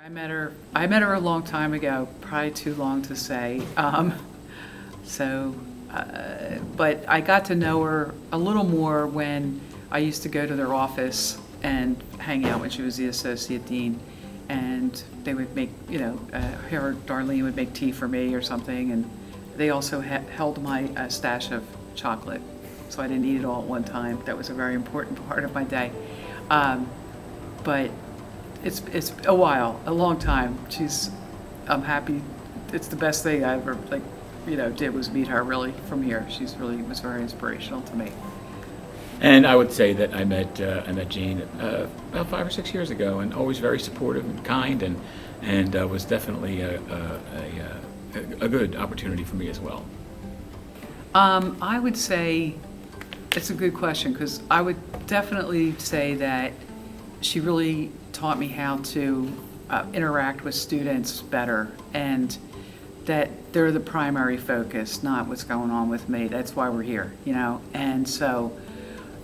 I met her a long time ago, probably too long to say. So, but I got to know her a little more when I used to go to their office and hang out when she was the associate dean. And they would make, her or Darlene would make tea for me or something. And they also held my stash of chocolate, so I didn't eat it all at one time. That was a very important part of my day. But it's a long time. I'm happy. It's the best thing I ever did was meet her really from here. She's really was very inspirational to me. And I would say that I met Jane about 5 or 6 years ago, and always very supportive and kind, and was definitely a good opportunity for me as well. I would say it's a good question because I would definitely say that she really taught me how to interact with students better, and that they're the primary focus, not what's going on with me. That's why we're here, And so,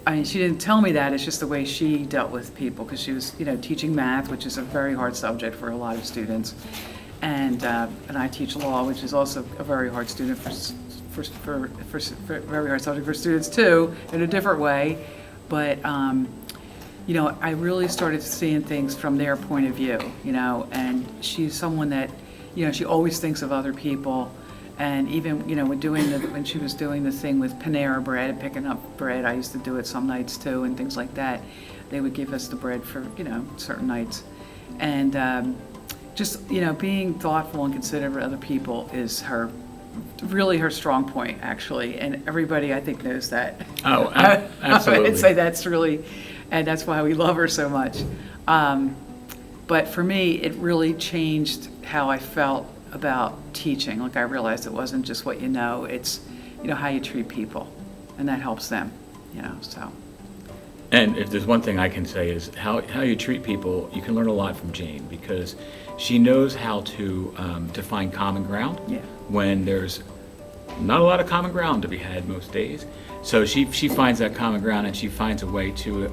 I mean, she didn't tell me that. It's just the way she dealt with people because she was, teaching math, which is a very hard subject for a lot of students, and I teach law, which is also a very hard student for very hard subject for students too, in a different way, but. I really started seeing things from their point of view, and she's someone that, she always thinks of other people. And even, when she was doing the thing with Panera Bread and picking up bread, I used to do it some nights too and things like that. They would give us the bread for, certain nights. And just, being thoughtful and considerate of other people is really her strong point, actually. And everybody, I think, knows that. Oh, absolutely. I'd say that's really... And that's why we love her so much. But for me, it really changed how I felt about teaching. Like I realized it wasn't just what it's, how you treat people. And that helps them, so. And if there's one thing I can say is how you treat people, you can learn a lot from Jane because she knows how to find common ground when there's not a lot of common ground to be had most days. So she finds that common ground, and she finds a way to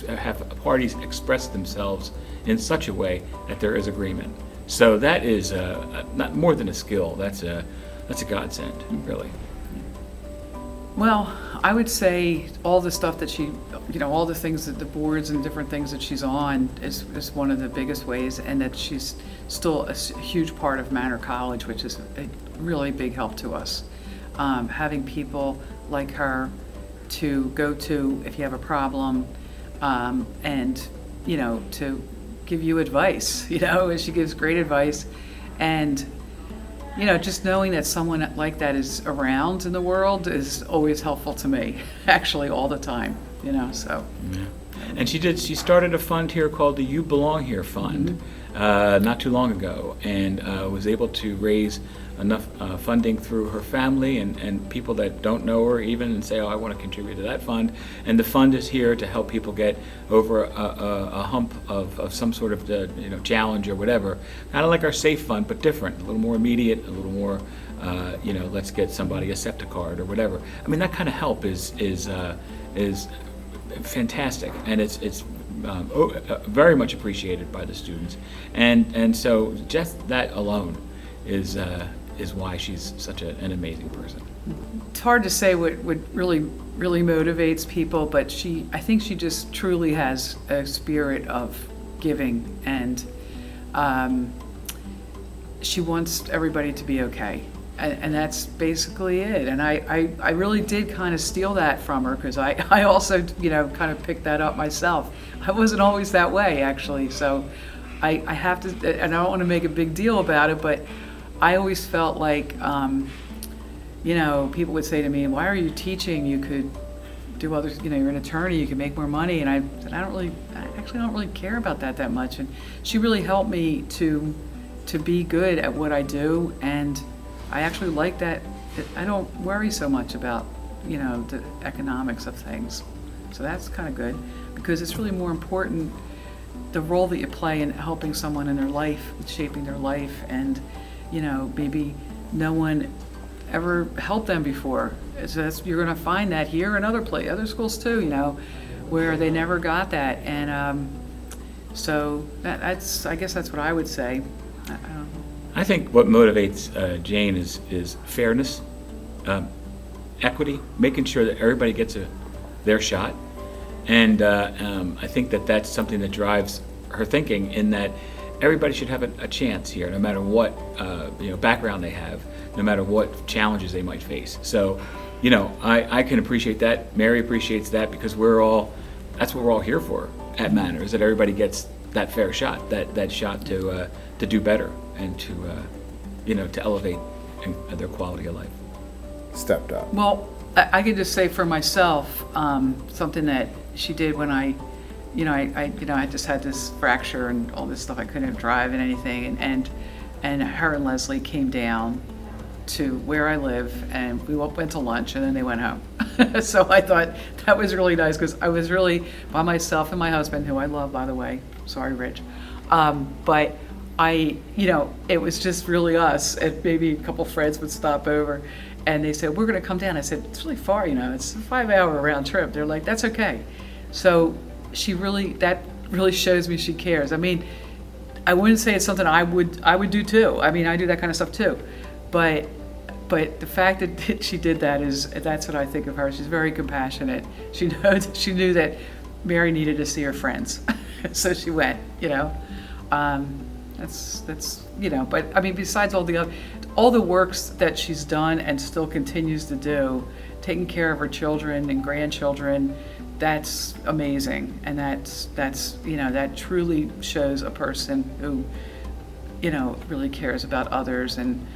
have parties express themselves in such a way that there is agreement. So that is not more than a skill. That's a godsend, really. Well, I would say all the stuff that she, all the things that the boards and different things that she's on is one of the biggest ways, and that she's still a huge part of Manor College, which is a really big help to us. Having people like her to go to if you have a problem, and to give you advice, and she gives great advice, and just knowing that someone like that is around in the world is always helpful to me, actually all the time, so. Yeah. And she started a fund here called the You Belong Here Fund, not too long ago, and was able to raise enough funding through her family and people that don't know her even, and say, I want to contribute to that fund. And the fund is here to help people get over a hump of some sort of challenge or whatever. Kind of like our SAFE fund, but different, a little more immediate, a little more, let's get somebody a SEPTA card or whatever. I mean, that kind of help is fantastic, and it's very much appreciated by the students, and so just that alone is why she's such an amazing person. It's hard to say what really motivates people, but I think she just truly has a spirit of giving, and she wants everybody to be okay. And that's basically it. And I really did kind of steal that from her, because I also, kind of picked that up myself. I wasn't always that way, actually. So I have to, and I don't want to make a big deal about it, but I always felt like, people would say to me, why are you teaching? You could do other, you're an attorney, you can make more money. And I said, I actually don't really care about that much. And she really helped me to be good at what I do. And I actually like that. I don't worry so much about, the economics of things. So that's kind of good, because it's really more important the role that you play in helping someone in their life, shaping their life, and, maybe no one ever helped them before. So you're going to find that here and other schools too, where they never got that. And So I guess that's what I would say. I don't know. I think what motivates Jane is fairness, equity, making sure that everybody gets their shot. And I think that that's something that drives her thinking, in that everybody should have a chance here, no matter what background they have, no matter what challenges they might face. So, I can appreciate that. Mary appreciates that, because that's what we're all here for at Manor, is that everybody gets that fair shot, that shot to do better and to elevate their quality of life. Stepped up. Well, I could just say for myself, something that she did when I just had this fracture and all this stuff. I couldn't drive and anything, and her and Leslie came down to where I live, and we went to lunch, and then they went home. So I thought that was really nice, because I was really by myself and my husband, who I love, by the way. Sorry, Rich. But it was just really us, and maybe a couple friends would stop over, and they said, we're going to come down. I said, it's really far, it's a 5-hour round trip. They're like, that's okay. So that really shows me she cares. I mean, I wouldn't say it's something I would do too. I mean, I do that kind of stuff too. But the fact that she did that's what I think of her. She's very compassionate. She knew that Mary needed to see her friends. So she went, that's but I mean, besides all the works that she's done and still continues to do, taking care of her children and grandchildren, that's amazing. And that truly shows a person who, really cares about others and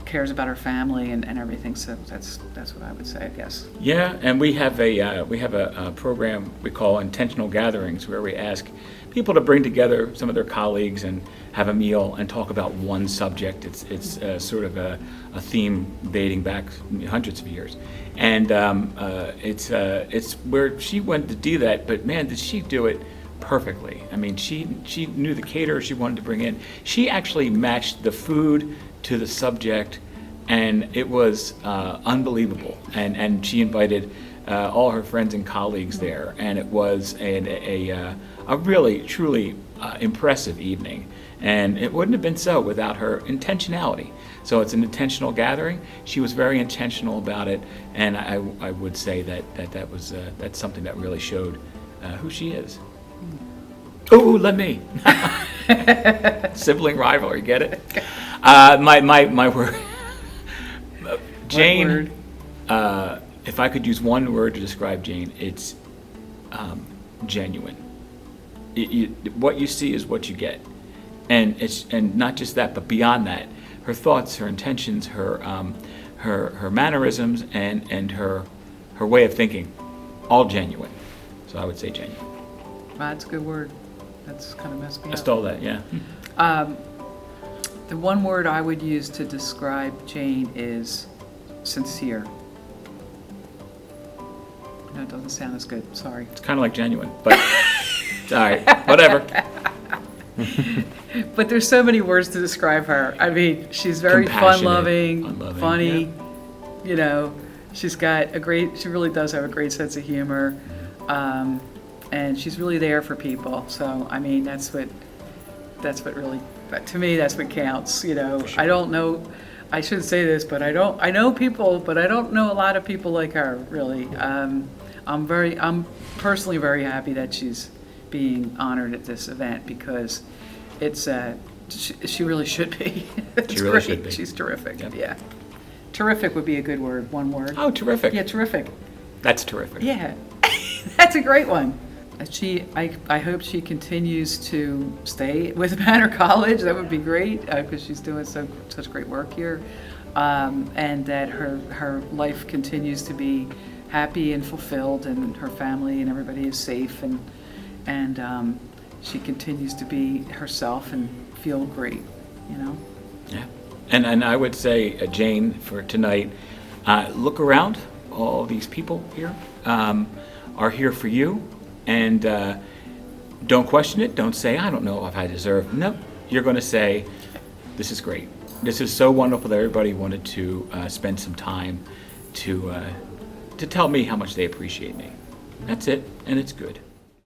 cares about her family and everything. So that's what I would say, I guess. Yeah, and we have a program we call Intentional Gatherings, where we ask people to bring together some of their colleagues and have a meal and talk about one subject. It's sort of a theme dating back hundreds of years, and it's where she went to do that. But man, did she do it perfectly! I mean, she knew the caterer she wanted to bring in. She actually matched the food to the subject, and it was unbelievable. And she invited all her friends and colleagues there, and it was a really, truly impressive evening. And it wouldn't have been so without her intentionality. So it's an intentional gathering. She was very intentional about it, and I would say that's something that really showed who she is. Ooh, let me. Sibling rivalry, get it? My word. Jane, if I could use one word to describe Jane, it's genuine. What you see is what you get. And not just that, but beyond that, her thoughts, her intentions, her mannerisms, and her way of thinking, all genuine. So I would say genuine. That's a good word. That's kind of messed me I up. stole that, yeah. The one word I would use to describe Jane is sincere. No, it doesn't sound as good. Sorry. It's kind of like genuine, but all right, whatever. But there's so many words to describe her. I mean, she's very Compassionate, fun-loving, funny. Yeah. She really does have a great sense of humor. And she's really there for people. So, I mean, that's what really, to me, that's what counts. Sure. I don't know, I shouldn't say this, but I know people, but I don't know a lot of people like her, really. I'm personally very happy that she's being honored at this event, because it's, she really should be. She really should be. She's terrific, Yep. Yeah. Terrific would be a good word, one word. Oh, terrific. Yeah, terrific. That's terrific. Yeah, that's a great one. I hope she continues to stay with Manor College. That would be great, because she's doing such great work here, and that her life continues to be happy and fulfilled, and her family and everybody is safe, and she continues to be herself and feel great. Yeah. And I would say, Jane, for tonight, look around. All these people here are here for you. And don't question it. Don't say, I don't know if I deserve. No, you're going to say, this is great. This is so wonderful that everybody wanted to spend some time to tell me how much they appreciate me. That's it, and it's good.